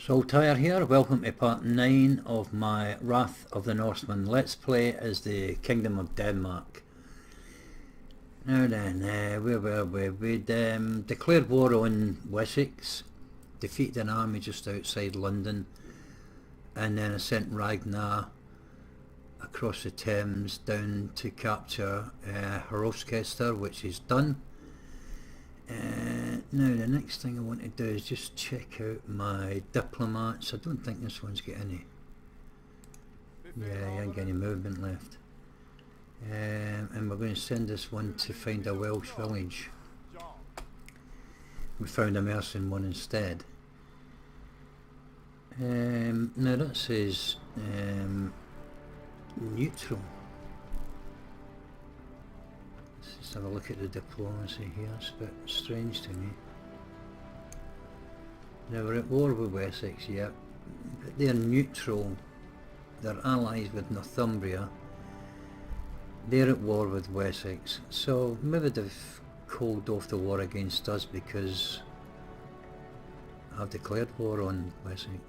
Saltire here, welcome to part 9 of my Wrath of the Norsemen Let's Play as the Kingdom of Denmark. Now then, where were we? We'd declared war on Wessex, defeated an army just outside London, and then I sent Ragnar across the Thames down to capture Hrothgar, which is done. Now the next thing I want to do is just check out my diplomats. I don't think this one's got any. Yeah, I ain't got any movement left. And we're going to send this one to find a Welsh village. We found a Mercian one instead. Now that says neutral. Let's have a look at the diplomacy here. It's a bit strange to me. Now we're at war with Wessex, yeah, but they're neutral. They're allies with Northumbria. They're at war with Wessex, so maybe they've called off the war against us because I've declared war on Wessex.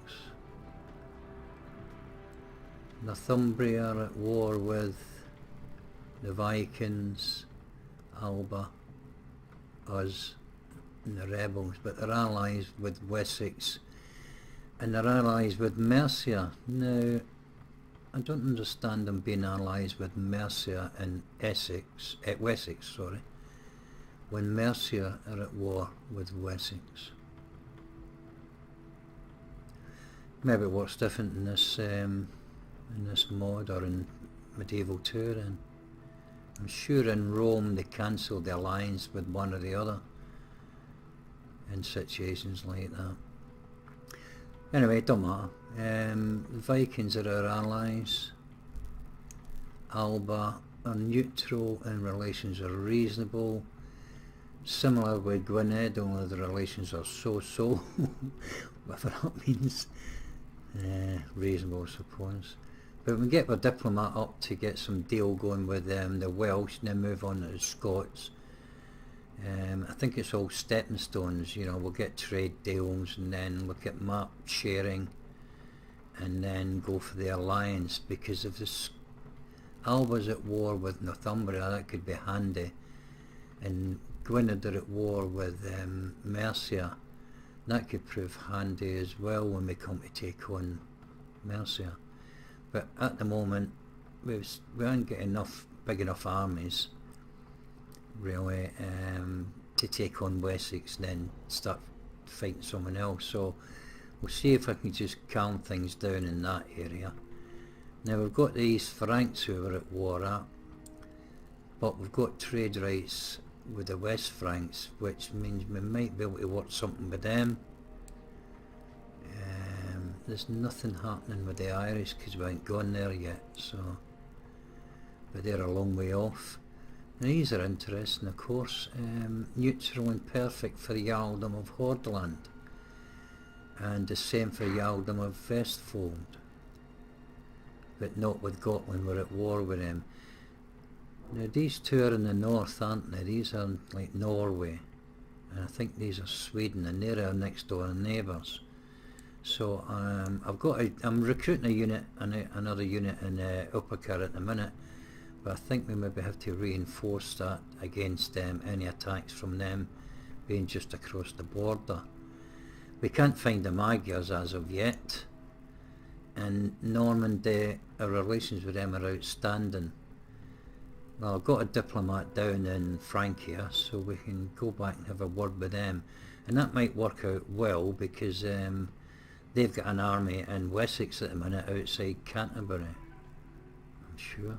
Northumbria are at war with the Vikings, Alba, us, and the rebels, but they're allies with Wessex and they're allies with Mercia. Now I don't understand them being allies with Mercia and Wessex, sorry, when Mercia are at war with Wessex. Maybe it works different in this mod or in Medieval Turin. I'm sure in Rome they cancelled the alliance with one or the other in situations like that. Anyway, it don't matter. The Vikings are our allies. Alba are neutral and relations are reasonable. Similar with Gwynedd, only the relations are so-so, whatever that means. Reasonable, I suppose. But we get our diplomat up to get some deal going with the Welsh and then move on to the Scots. I think it's all stepping stones, you know, we'll get trade deals and then look at map sharing and then go for the alliance, because if this Alba's at war with Northumbria, that could be handy, and Gwynedd are at war with Mercia, that could prove handy as well when we come to take on Mercia. But at the moment we haven't got big enough armies really to take on Wessex and then start fighting someone else, so we'll see if I can just calm things down in that area. Now we've got these Franks who we're at war at, but we've got trade rights with the West Franks, which means we might be able to work something with them. There's nothing happening with the Irish because we ain't gone there yet, so, but they're a long way off. And these are interesting, of course. Neutral and perfect for Jarldom of Hordaland, and the same for Jarldom of Vestfold, but not with Gotland. We're at war with them. Now these two are in the north, aren't they? These are like Norway, and I think these are Sweden, and they're our next door neighbours. So I'm recruiting a unit, another unit in Uppercar at the minute, but I think we maybe have to reinforce that against any attacks from them being just across the border. We can't find the Magyars as of yet, and Normandy, our relations with them are outstanding. Well, I've got a diplomat down in Francia, so we can go back and have a word with them, and that might work out well because they've got an army in Wessex at the minute outside Canterbury, I'm sure.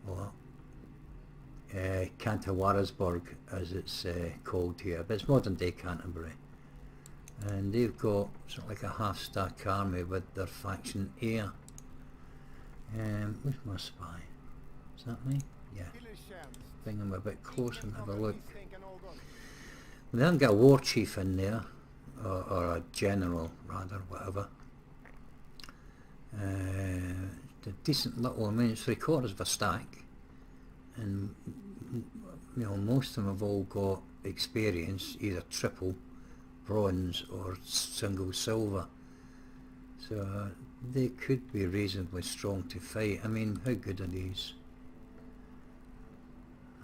Or Canterwaresburg as it's called here, but it's modern day Canterbury. And they've got sort of like a half-stack army with their faction here. Where's my spy? Is that me? Yeah. Bring them a bit closer and have a look. They haven't got a war chief in there, or a general rather, whatever. A decent little, I mean it's 3/4 of a stack, and you know most of them have all got experience, either triple bronze or single silver. So they could be reasonably strong to fight. I mean, how good are these?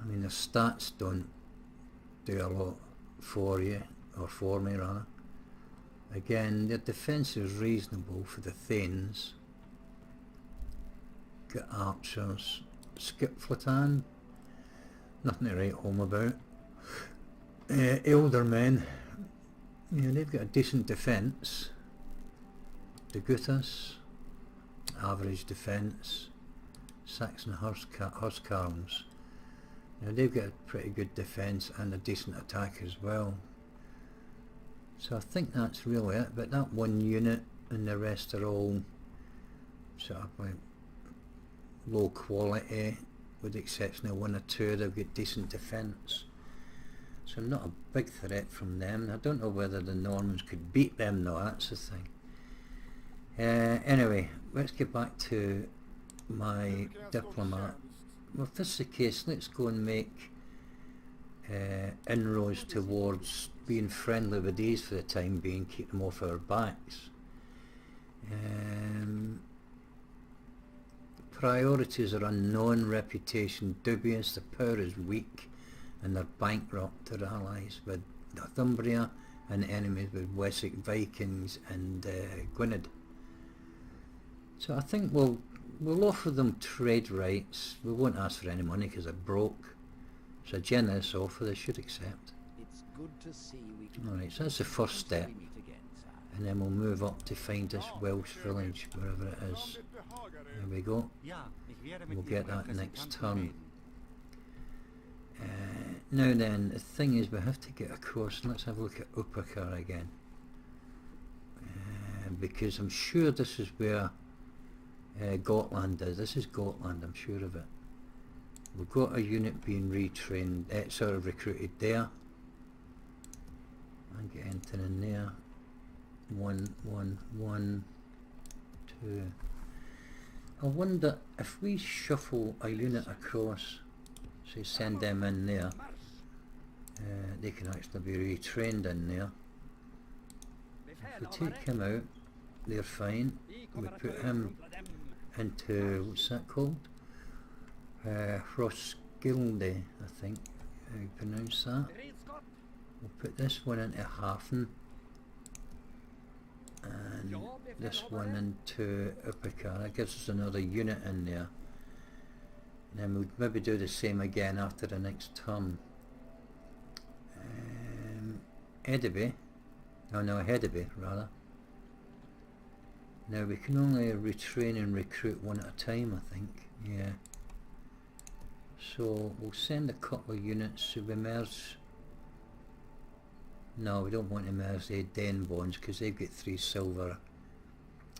I mean, their stats don't do a lot for you, or for me rather. Again, their defence is reasonable for the Thanes. Got archers, skip flatan, nothing to write home about. Elder men, yeah, they've got a decent defence. The Gutas, average defence. Saxon Huscarls, they've got a pretty good defence and a decent attack as well. So I think that's really it, but that one unit and the rest are all sort of like low quality, with the exception of one or two. They've got decent defence. So not a big threat from them. I don't know whether the Normans could beat them though, that's the thing. Anyway, let's get back to my diplomat. Well, if this is the case, let's go and make inroads towards being friendly with these for the time being, keep them off our backs. Priorities are unknown, reputation dubious, the power is weak, and they're bankrupt. Their allies with Northumbria and enemies with Wessex Vikings and Gwynedd. So I think we'll offer them trade rights. We won't ask for any money because they're broke. It's a generous offer, they should accept. It's good to see we can. Alright, so that's the first step. And then we'll move up to find this Welsh village, wherever it is. There we go. We'll get that next turn. Now then, the thing is we have to get across, and let's have a look at Upakar again. Because I'm sure this is where Gotland is. This is Gotland, I'm sure of it. We've got a unit being retrained, recruited there. And get anything in there. 1, 1, 1, 2. I wonder if we shuffle a unit across, say send them in there, they can actually be retrained in there. If we take him out, they're fine. We put him into, what's that called? Roskilde, I think, how you pronounce that. We'll put this one into Hafen, and this one into Upakar. That gives us another unit in there. And then we'll maybe do the same again after the next turn. Hedeby, Hedeby rather. Now we can only retrain and recruit one at a time, I think. Yeah. So we'll send a couple of units to merge. No, we don't want to merge the Den bonds because they've got 3 silver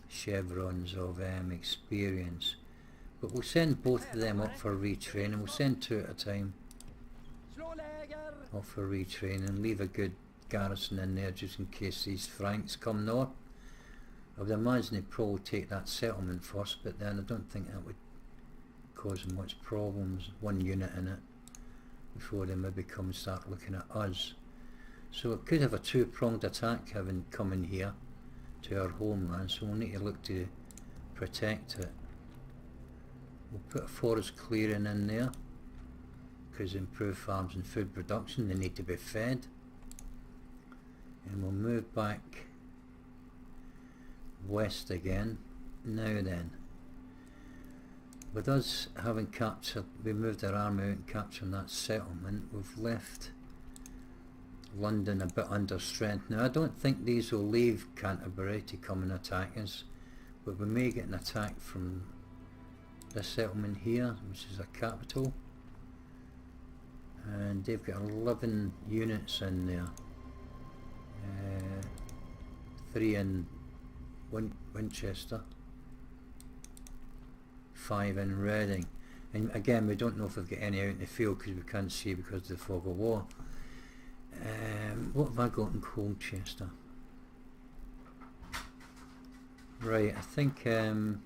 chevrons of experience. But we'll send both of them up for retraining. We'll send 2 at a time off for retraining. Leave a good garrison in there just in case these Franks come north. I would imagine they'd probably take that settlement first, but then I don't think that would cause them much problems. 1 unit in it before they maybe come and start looking at us. So it could have a 2-pronged attack having come in here to our homeland, so we'll need to look to protect it. We'll put a forest clearing in there because improved farms and food production, they need to be fed. And we'll move back west again. Now then, with us having captured, we moved our army out and capturing that settlement, we've left London a bit under strength. Now I don't think these will leave Canterbury to come and attack us, but we may get an attack from this settlement here, which is a capital, and they've got 11 units in there. 3 in Winchester, 5 in Reading, and again we don't know if we've got any out in the field because we can't see because of the fog of war. What have I got in Colchester? Right, I think we'll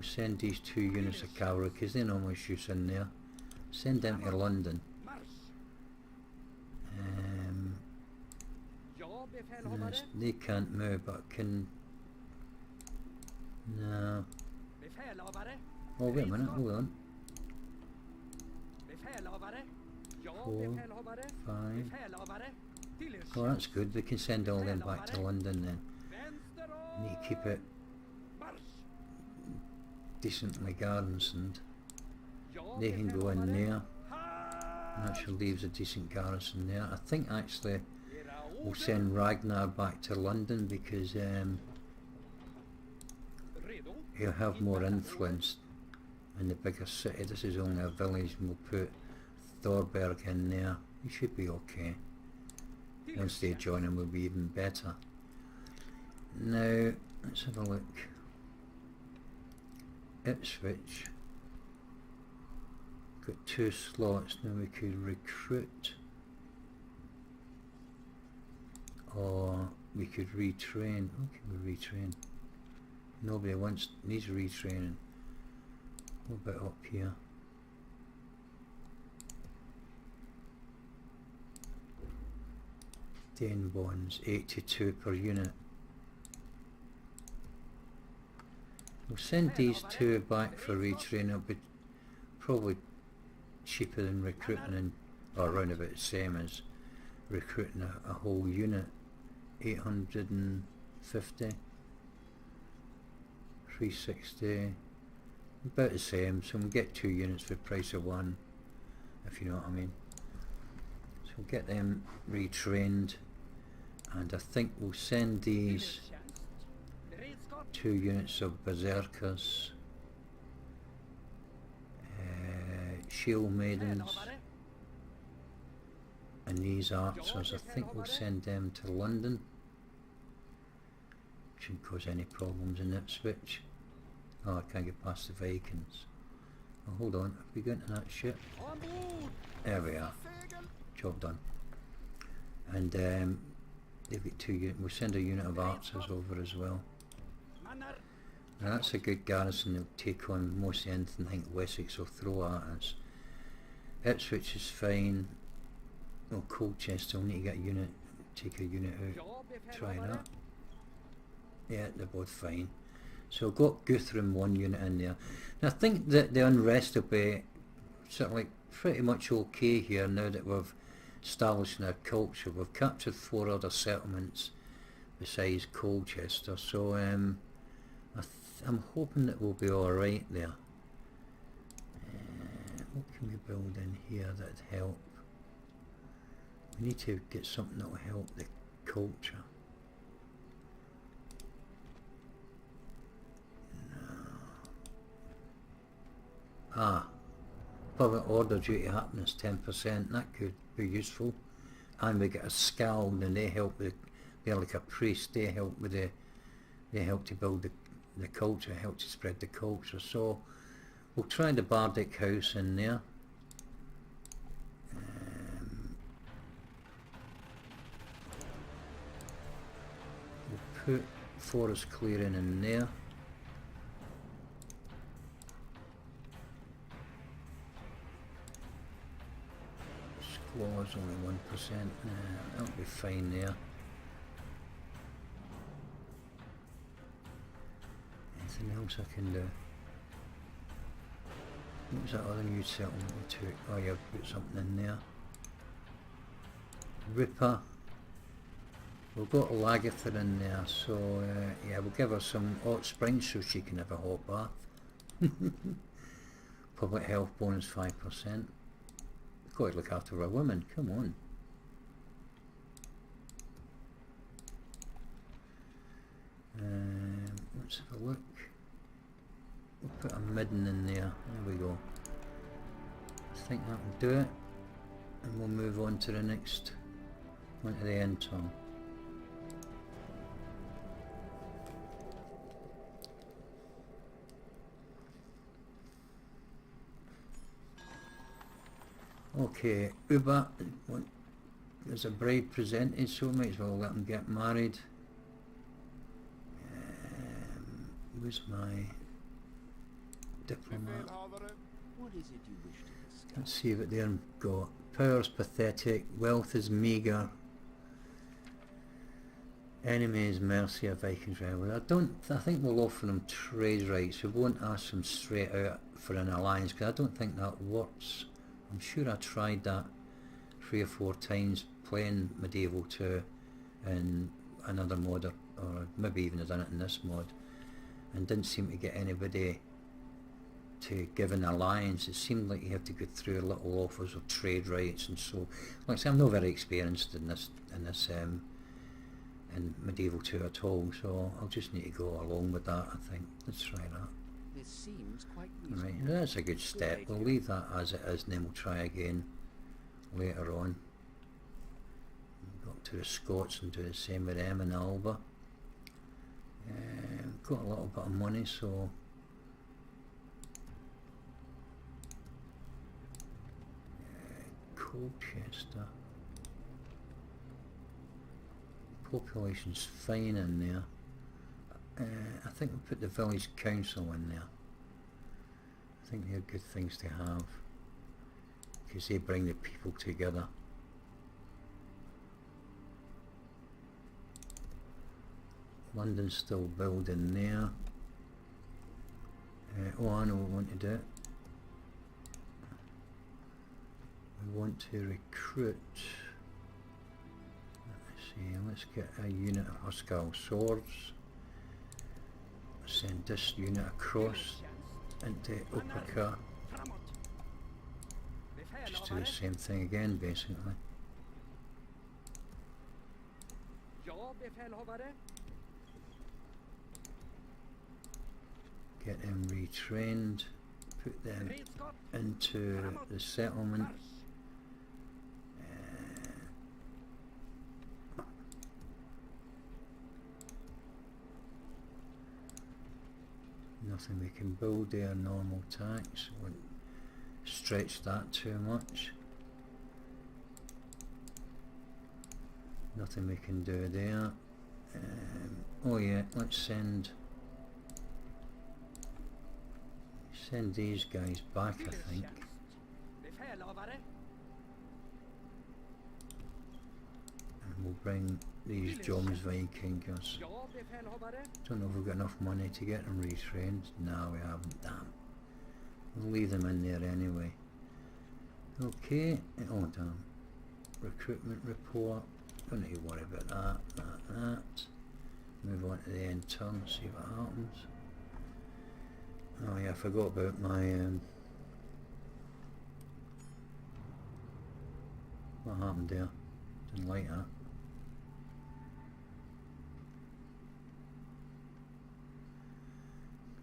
send these 2 units of cavalry because they normally shoot in there. Send them to London. Yes, they can't move, but can... No. Oh, wait a minute, hold on. 4, 5... Oh, that's good. We can send all them back to London then. Need to keep it decently garrisoned. They can go in there. And that should leaves a decent garrison there. I think actually we'll send Ragnar back to London because he'll have more influence in the bigger city. This is only a village, and we'll put Thorberg in there. He should be okay. Once they join him, will be even better. Now, let's have a look. Ipswich. Got 2 slots. Now we could recruit. Or we could retrain. How can we retrain? Nobody needs retraining. What about up here? Dane bonds, 82 per unit. We'll send these 2 back for retraining. It'll be probably cheaper than recruiting, or around about the same as recruiting a whole unit. 850, 360, about the same. So we'll get 2 units for the price of 1, if you know what I mean. So we'll get them retrained, and I think we'll send these 2 units of berserkers, shield maidens, and these archers. I think we'll send them to London. Shouldn't cause any problems in Ipswich. Oh, I can't get past the Vikings. Oh, hold on, have we got into that ship? There we are. Job done. And they've got 2 units. We'll send a unit of archers over as well. Now that's a good garrison. They'll take on mostly anything I think Wessex will throw at us. Ipswich is fine. Oh, Colchester, we'll need to get a unit, take a unit out. Try that. Yeah, they're both fine. So we've got Guthrum 1 unit in there. And I think that the unrest will be sort of like pretty much okay here now that we've established our culture. We've captured 4 other settlements besides Colchester, so I'm hoping that we'll be alright there. What can we build in here that'd help? We need to get something that will help the culture. No. Public order due to happiness 10%. That could be useful. And we get a scald, and they help with. They're like a priest. They help with the. They help to build the culture. Help to spread the culture. So we'll try the Bardic house in there. We'll put forest clearing in there. Squaws only 1%. That'll be fine there. Anything else I can do? What was that other new settlement we took? Oh yeah, put something in there. Ripper. We've got Lagatha in there, so yeah, we'll give her some hot springs so she can have a hot bath. Public health bonus 5%. We've got to look after our women, come on. Let's have a look. We'll put a midden in there. There we go. I think that will do it. And we'll move on to the next one, to the end turn. Okay, Uba, there's a bride presented, so we might as well let them get married. Where's my diplomat? What is it you wish to discuss? Let's see what they've got. Power's pathetic, wealth is meagre. Enemies, Mercia, Vikings, Rebels. I think we'll offer them trade rights. We won't ask them straight out for an alliance because I don't think that works. I'm sure I tried that 3 or 4 times playing Medieval 2 in another mod, or maybe even done it in this mod, and didn't seem to get anybody to give an alliance. It seemed like you have to go through little offers of trade rights, and so, like I say, I'm not very experienced in this in Medieval 2 at all, so I'll just need to go along with that, I think. Let's try that. This seems quite Right, reasonable. that's a good step. We'll leave that as it is, and then we'll try again later on. Go up to the Scots and do the same with them in Alba. Got a little bit of money, so Colchester. Population's fine in there. I think we'll put the village council in there. I think they're good things to have because they bring the people together. London's still building there. Oh, I know what we want to do. We want to recruit. Let's see, let's get a unit of Huscarl swords. Send this unit across into Uppercut. Just do the same thing again, basically. Get them retrained, put them into the settlement. Nothing we can build there, normal tax, won't stretch that too much. Nothing we can do there. Oh yeah, let's send these guys back, I think. And we'll bring these Joms Vikings. Don't know if we've got enough money to get them retrained. No, we haven't. Damn. We'll leave them in there anyway. Okay. Oh damn. Recruitment report. Don't need to worry about that. Move on to the end turn, see what happens. Oh yeah, I forgot about my what happened there? Didn't like that.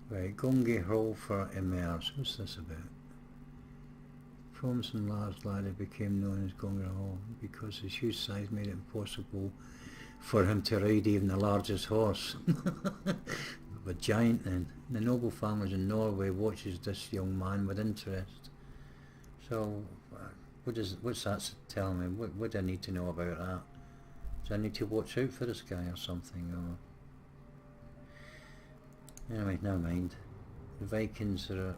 Right, Gongi Hall for Emerge. What's this about? From some large ladder became known as Gongi Hall because his huge size made it impossible for him to ride even the largest horse. A giant then. The noble farmers in Norway watches this young man with interest. So, what's that telling me? What do I need to know about that? Do I need to watch out for this guy or something? Or anyway, never mind. The Vikings are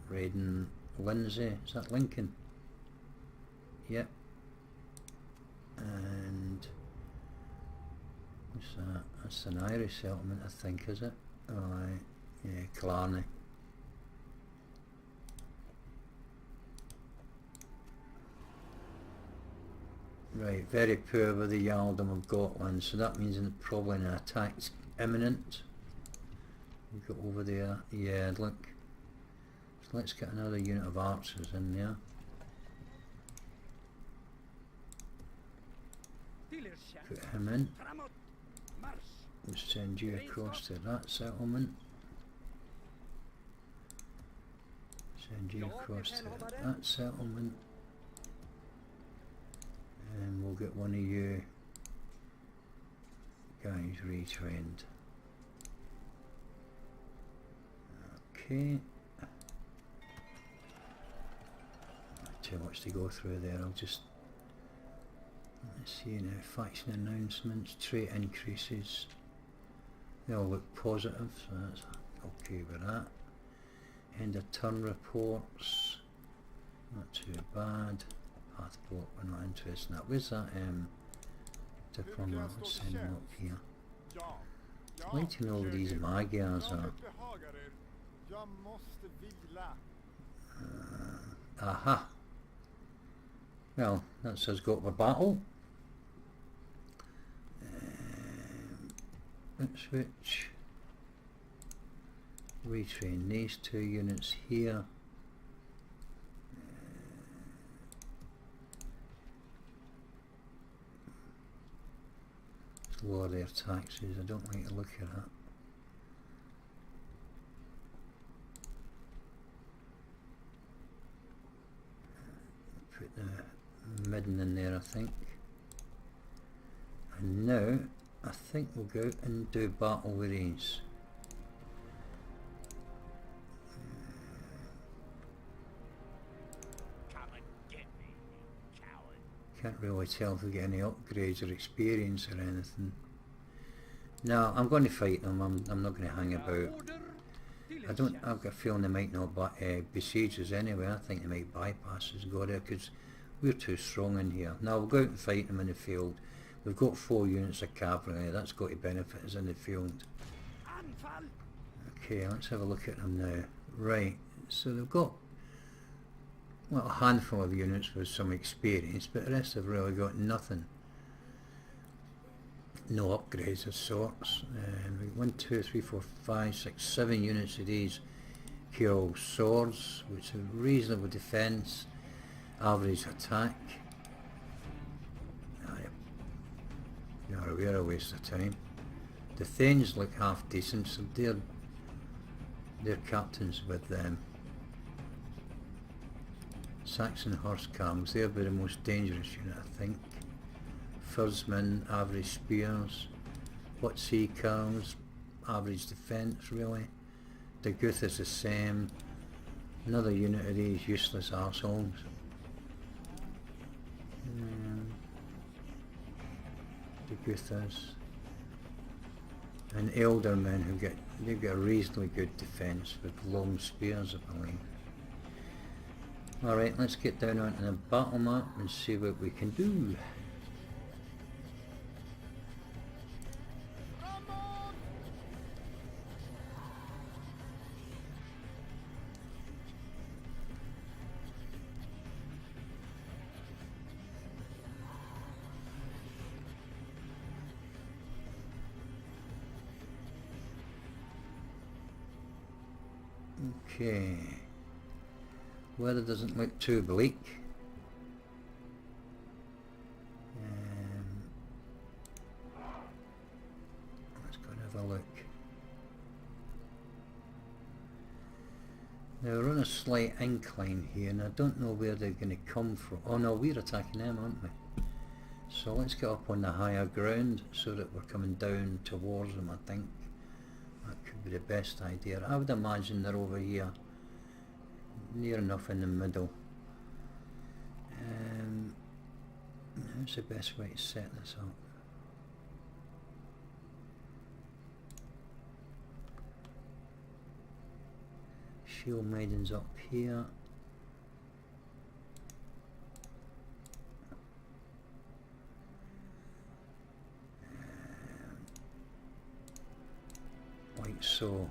raiding Lindsay. Is that Lincoln? Yep. And what's that? That's an Irish settlement, I think, is it? Alright, yeah, Killarney. Right, very poor with the Yaldom of Gotland, so that means probably an attack's imminent. We got over there, yeah, look. So let's get another unit of archers in there. Put him in. We'll send you across to that settlement. Send you across to that settlement. And we'll get one of you guys retrained. Okay. Not too much to go through there. I'll just let's see now. Faction announcements, trait increases. They all look positive, so that's okay with that. End of turn reports, not too bad. Passport, we're not interested in that. Where's that diplomat? Let's send him up here. I'd like to know where these Magyars are. Aha. Well, that's us go to a battle. Let's switch. Retrain these two units here. Lower their taxes. I don't like to look at that. Put the midden in there, I think. And now I think we'll go out and do battle with these. Come and get me, you coward. Can't really tell if we get any upgrades or experience or anything. No, I'm going to fight them. I'm not going to hang about. I've got a feeling they might not besiege us anyway. I think they might bypass us, go there, because we're too strong in here. Now we'll go out and fight them in the field. We've got 4 units of cavalry. That's got to benefit us in the field. Okay, let's have a look at them now. Right, so they've got, well, a handful of units with some experience, but the rest have really got nothing. No upgrades of sorts. 1, 2, 3, 4, 5, 6, 7 units of these Kyril swords, which are reasonable defence, average attack. We're a waste of time. The Thanes look half decent, so they're captains with them. Saxon horse cams, they'll be the most dangerous unit, I think. Fursmen, average spears. Wotseek cars, average defence really. The Guth is the same. Another unit of these useless arseholes. The Guthers. And Eldermen they've got a reasonably good defence with long spears, I believe. Alright, let's get down onto the battle map and see what we can do. Okay, weather doesn't look too bleak. Let's go and have a look. Now we're on a slight incline here, and I don't know where they're going to come from. Oh no, we're attacking them, aren't we? So let's get up on the higher ground so that we're coming down towards them, I think. That could be the best idea. I would imagine they're over here, near enough in the middle. How's the best way to set this up? Shield Maiden's up here. Like so.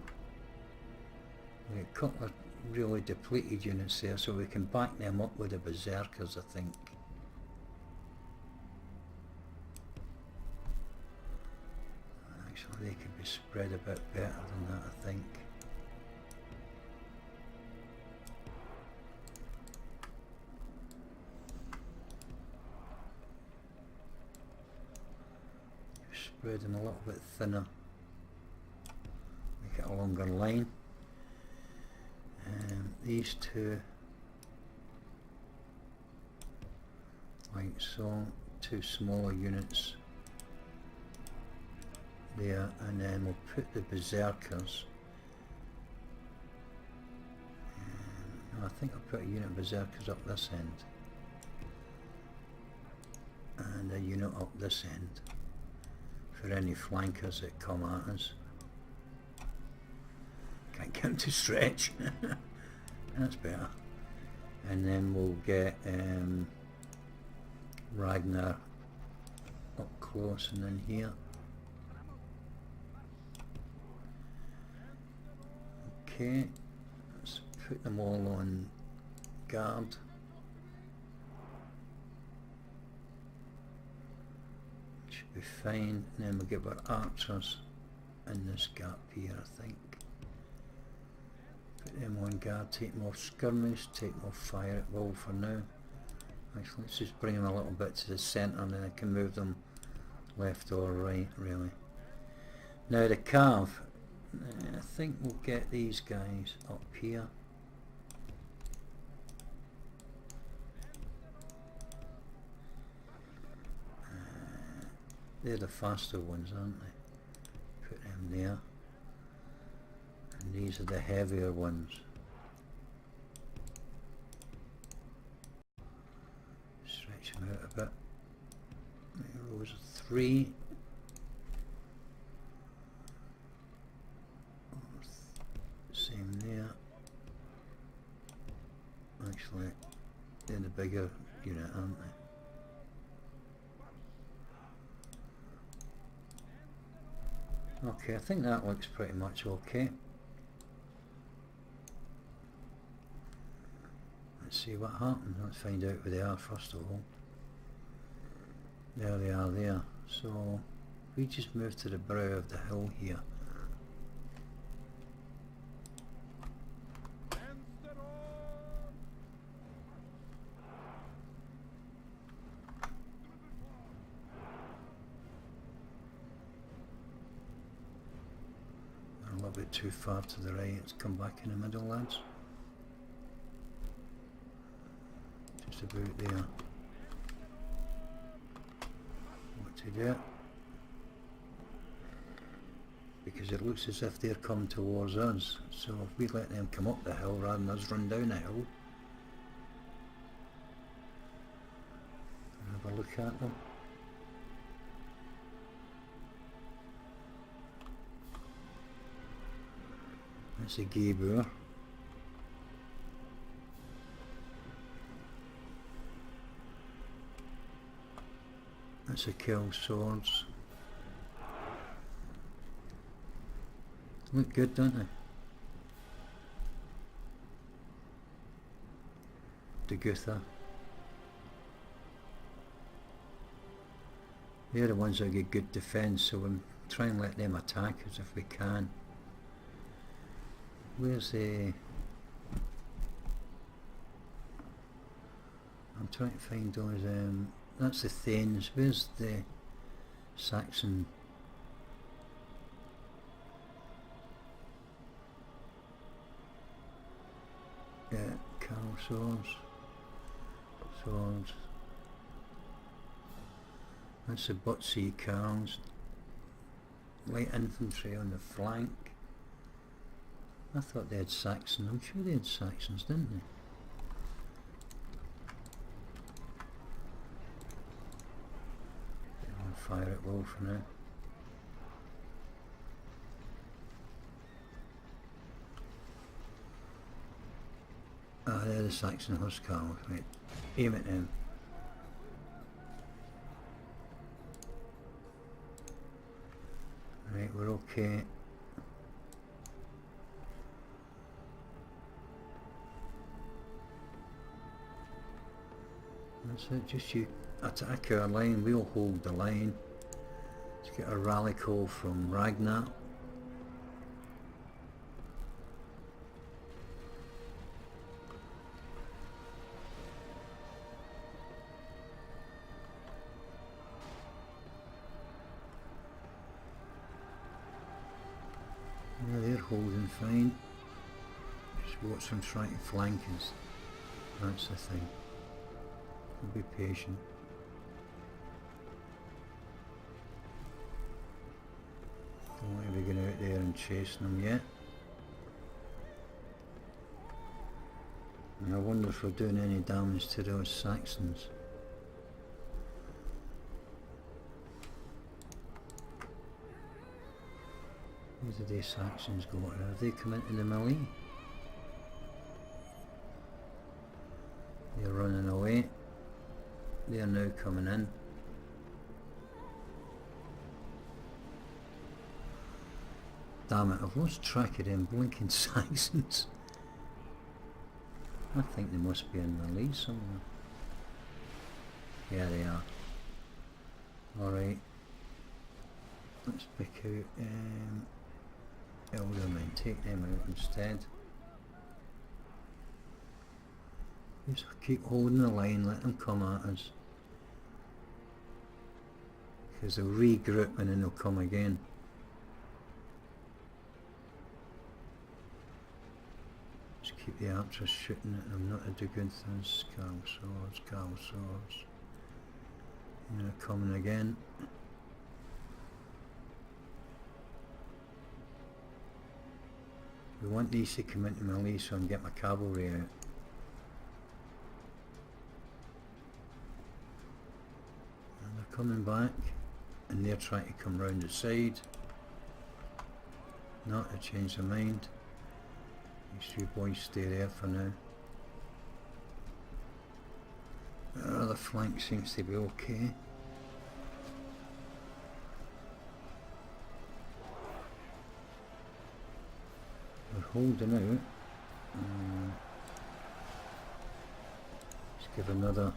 We've got a couple of really depleted units there, so we can back them up with the berserkers, I think. Actually, they could be spread a bit better than that, I think. Spread them a little bit thinner. Make it a longer line. These two, like so, 2 smaller units there, and then we'll put the berserkers. I think I'll put a unit of berserkers up this end, and a unit up this end for any flankers that come at us. Can't get them to stretch. That's better. And then we'll get Ragnar up close and then here. Okay, let's put them all on guard. Should be fine. And then we'll give our archers in this gap here, I think. Put them on guard, take them off skirmish, take them off fire at will for now. Actually, let's just bring them a little bit to the centre and then I can move them left or right, really. Now the cav, I think we'll get these guys up here. They're the faster ones, aren't they? Put them there. And these are the heavier ones. Stretch them out a bit. Rows of 3. Same there. Actually, they're the bigger unit, aren't they? Okay, I think that looks pretty much okay. Let's see what happens. Let's find out where they are first of all. There they are there. So we just move to the brow of the hill here. A little bit too far to the right. Let's come back in the middle, lads. Just about there. What to do? Because it looks as if they're coming towards us. So if we let them come up the hill rather than us run down the hill, have a look at them. That's a Gabor. That's a Kill Swords. Look good, don't they? The Gutha. They're the ones that get good defence, so we'll try and let them attack us if we can. Where's the... I'm trying to find those, that's the Thanes. Where's the Saxon? Yeah, Carl Swords. Swords. That's the Butsy Carls. Light infantry on the flank. I thought they had Saxons. I'm sure they had Saxons, didn't they? They're on fire at will for now. Ah, they're the Saxon Huscarls. Right, aim at them. Right, we're okay. That's it, just you attack our line, we'll hold the line. Let's get a rally call from Ragnar. Yeah, they're holding fine. Just watch them trying to flank us. That's the thing. Be patient. Don't want to be going out there and chasing them yet. And I wonder if we're doing any damage to those Saxons. Where did these Saxons go? Have they come into the melee? They're running away. They are now coming in. Damn it, I've lost track of them blinking Saxons. I think they must be in the lead somewhere. Yeah, they are. Alright. Let's pick out Eldermen, take them out instead. Just keep holding the line, let them come at us. Because they'll regroup and then they'll come again. Just keep the archers shooting at them, not to do good things. Carl swords, Carl swords. And they're coming again. We want these to come into melee so I can get my cavalry out. Coming back, and they're trying to come round the side. Not to change their mind. These two boys stay there for now. Our other flank seems to be okay. We're holding out. Let's give another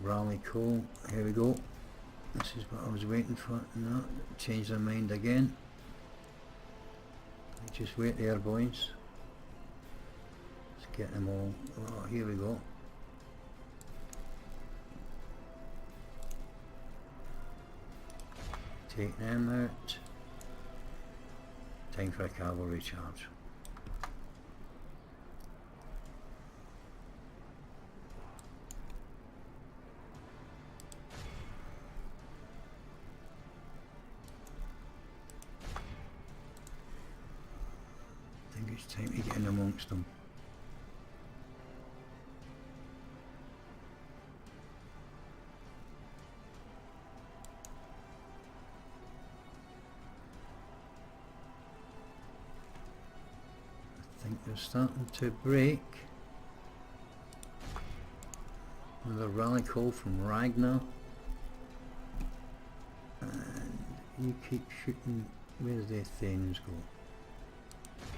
rally call. Here we go. This is what I was waiting for. No, change their mind again. Just wait there, boys. Let's get them all. Oh, here we go. Take them out. Time for a cavalry charge. It's time to get in amongst them. I think they're starting to break. Another rally call from Ragnar. And you keep shooting. Where do their Thanes go?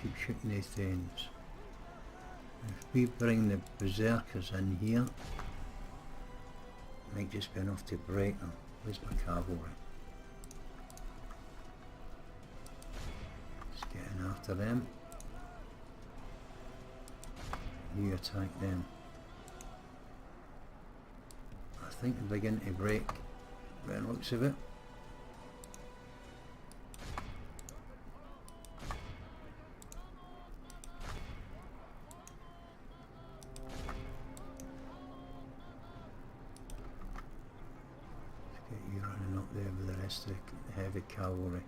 Keep shooting these things. If we bring the berserkers in here, it might just be enough to break them. Where's my cavalry? Just getting after them. You attack them. I think they're beginning to break by the looks of it. The heavy cavalry.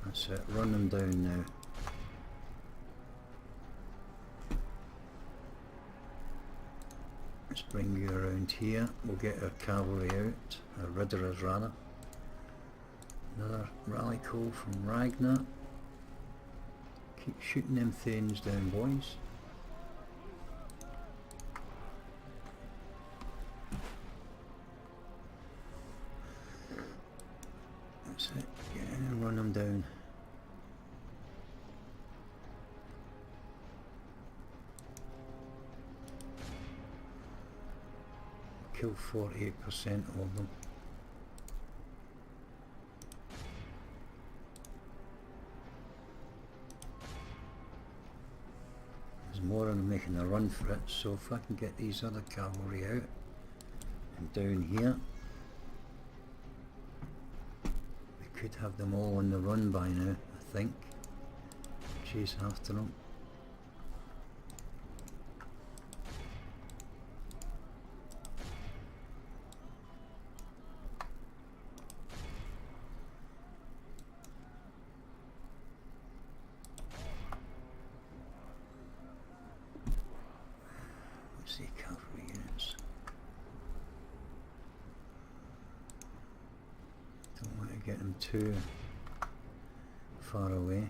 That's it, run them down now. Let's bring you around here. We'll get our cavalry out, our riders rather. Another rally call from Ragnar. Keep shooting them Thanes down, boys. That's it, get in and run them down. Kill 48% of them. There's more of them making a run for it, so if I can get these other cavalry out and down here, we could have them all on the run by now, I think. Chase after them. See cavalry units. Don't want to get them too far away.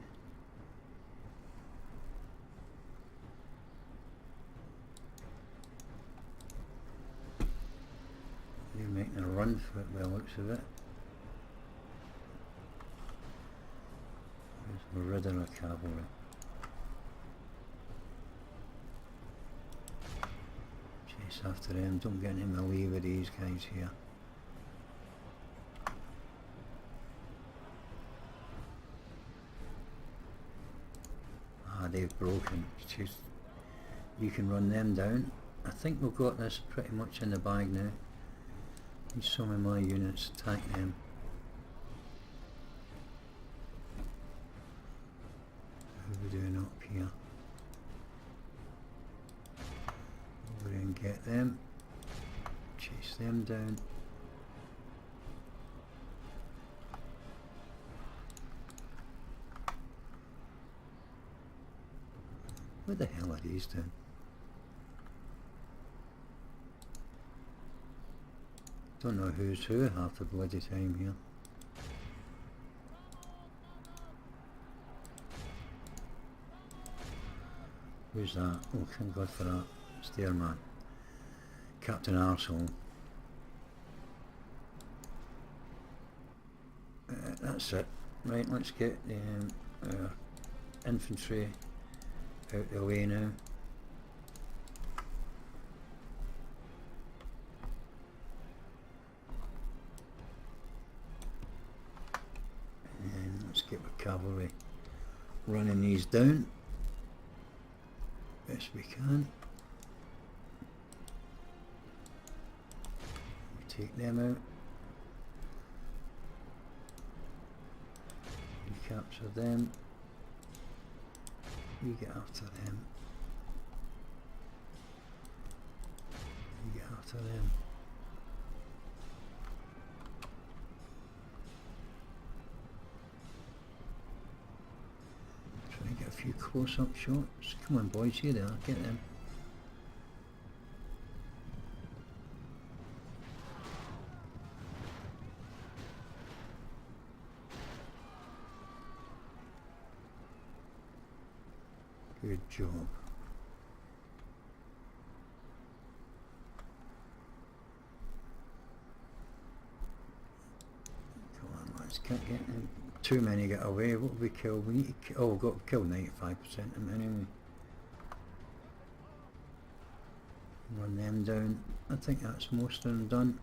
They're making a run for it by the looks of it. We're rid of our cavalry. Chase after them, don't get any melee with these guys here. Ah, they've broken. Just, you can run them down. I think we've got this pretty much in the bag now. Need some of my units attack them. How are we doing up here? Over and get them. Chase them down. What the hell are these doing? Don't know who's who half the bloody time here. Who's that? Oh, thank God for that. Stairman. Captain Arsehole. That's it. Right, let's get our infantry out the way now. And let's get our cavalry running these down. Best we can. We take them out. We capture them. You get after them. You get after them. Try and get a few close-up shots. Come on boys, here they are, get them. Good job. Come on lads, can't get them. Too many get away. What have we killed? We need to kill, oh, we've got to kill 95% of them anyway. Run them down. I think that's most of them done.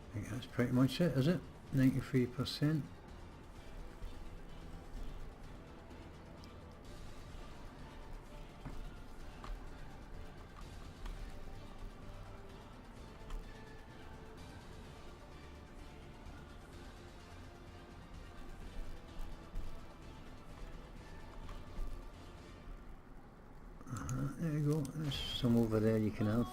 I think that's pretty much it, is it? 93%. There you go, there's some over there you can have.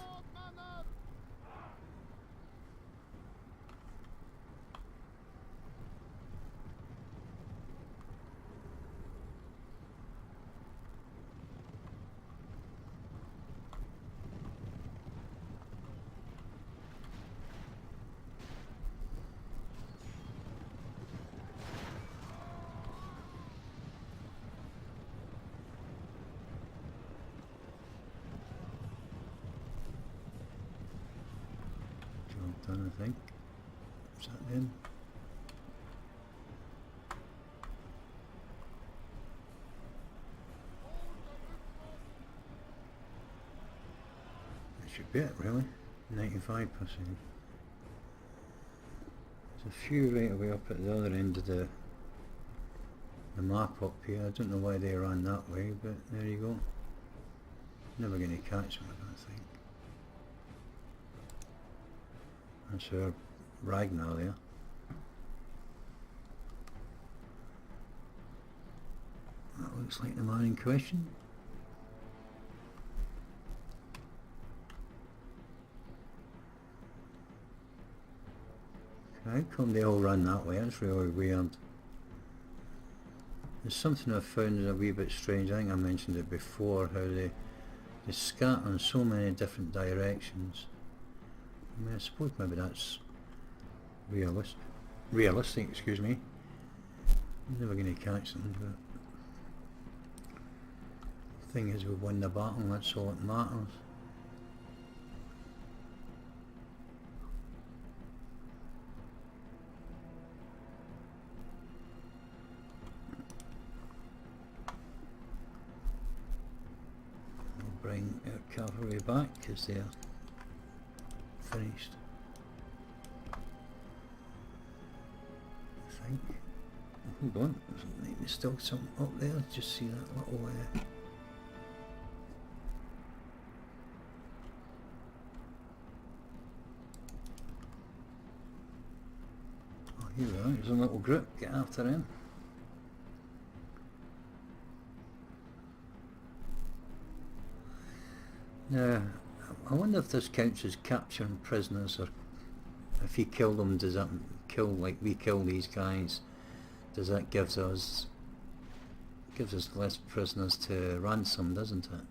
Done, I think. Is that them? That should be it, really. 95%. There's a few right away up at the other end of the map up here. I don't know why they ran that way, but there you go. Never going to catch them, I don't think. That's our Ragnar there. That looks like the man in question. How come they all run that way? That's really weird. There's something I've found a wee bit strange. I think I mentioned it before, how they scatter in so many different directions. I mean, I suppose maybe that's realistic, excuse me. I'm never going to catch them, but the thing is, we won the battle, that's all that matters. We'll bring our cavalry back because they're finished. I think. Hold on, there's still something up there. Just see that little oh, here we are, there's a little group, get after him. Now, I wonder if this counts as capturing prisoners, or if you kill them, does that kill, like we kill these guys, does that gives us less prisoners to ransom, doesn't it?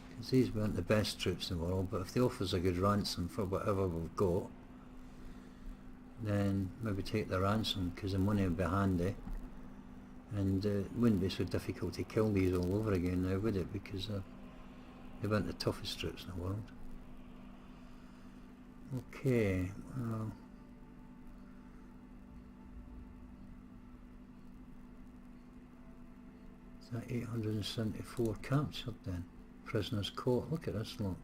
Because these weren't the best troops in the world, but if they offer us a good ransom for whatever we've got, then maybe take the ransom, because the money would be handy, and it wouldn't be so difficult to kill these all over again now, would it? Because they weren't the toughest troops in the world. Okay, well, is that 874 captured then? Prisoners caught, look at this lot.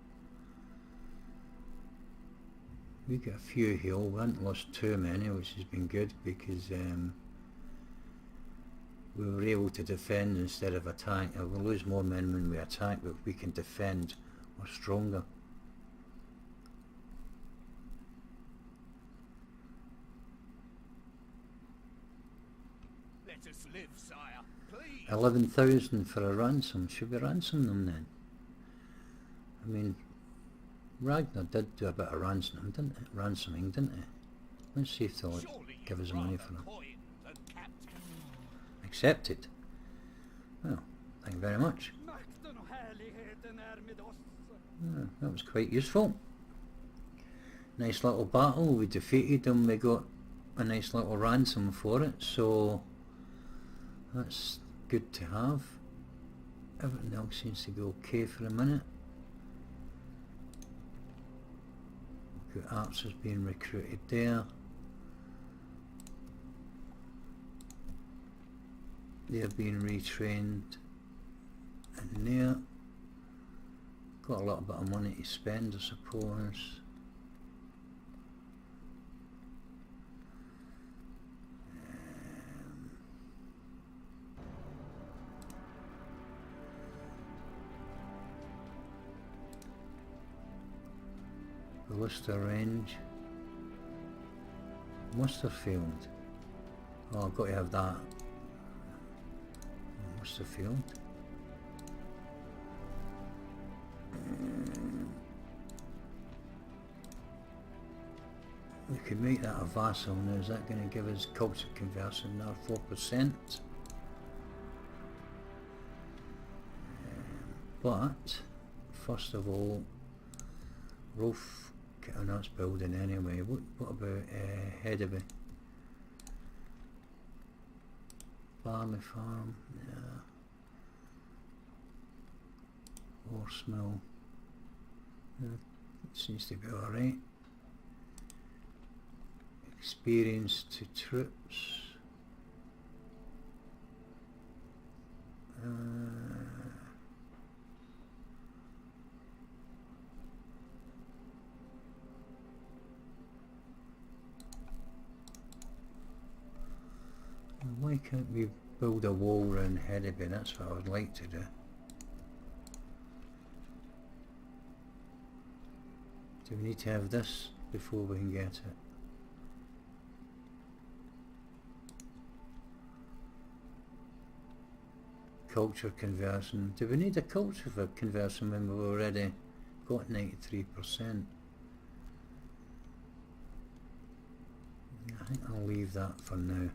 We got a few here, we haven't lost too many, which has been good, because we were able to defend instead of attack. We'll lose more men when we attack, but if we can defend, we're stronger. Let us live, sire, please. 11,000 for a ransom. Should we ransom them then? I mean, Ragnar did do a bit of ransoming, didn't he? Let's see if they'll give us money for them. Accepted. Well, thank you very much. Yeah, that was quite useful. Nice little battle, we defeated them, we got a nice little ransom for it, so that's good to have. Everything else seems to go okay for a minute. We've got archers being recruited there. They're being retrained in there. Got a little bit of money to spend, I suppose. Ballista range. Musterfield. Oh, I've got to have that. Musterfield. We could make that a vassal now. Is that going to give us culture conversion now? 4%. But first of all, Rolf. Oh, that's building anyway. What about Hedeby? Barley farm, yeah. Horse mill. Yeah, it seems to be alright. Experience to troops. Why can't we build a wall around Hedeby? That's what I would like to do. Do we need to have this before we can get it? Culture conversion. Do we need a culture for conversion when we've already got 93%. I think I'll leave that for now.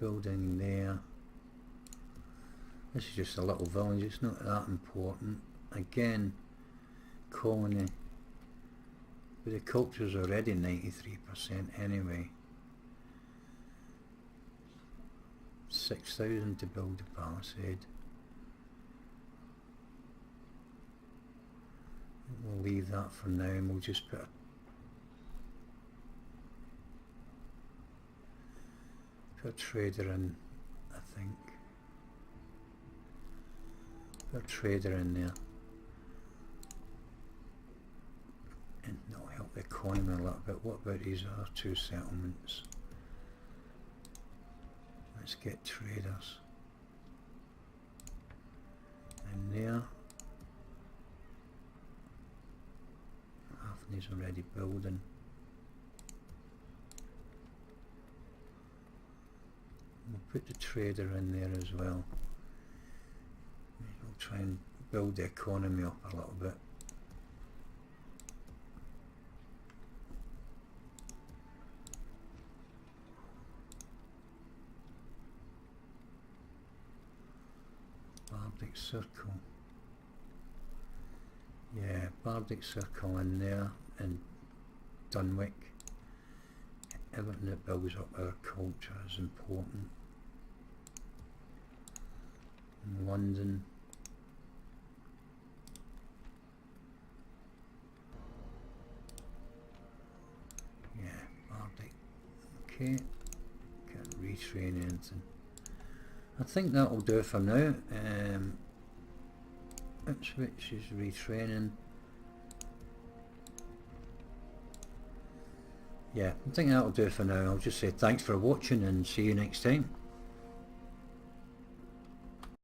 Building there. This is just a little village, it's not that important. Again, colony. But the culture's already 93% anyway. 6,000 to build a palisade. We'll leave that for now and we'll just put a trader in, I think. Put a trader in there. And that'll help the economy a little bit. What about these other two settlements? Let's get traders. And there. Half of these already building. We'll put the trader in there as well. We'll try and build the economy up a little bit. Bardic Circle. Yeah, Bardic Circle in there, and Dunwick. Everything that builds up our culture is important. In London. Yeah, Bardic. Okay, can't retrain anything. I think that'll do for now. Ipswich is retraining. Yeah, I think that'll do for now. I'll just say thanks for watching and see you next time.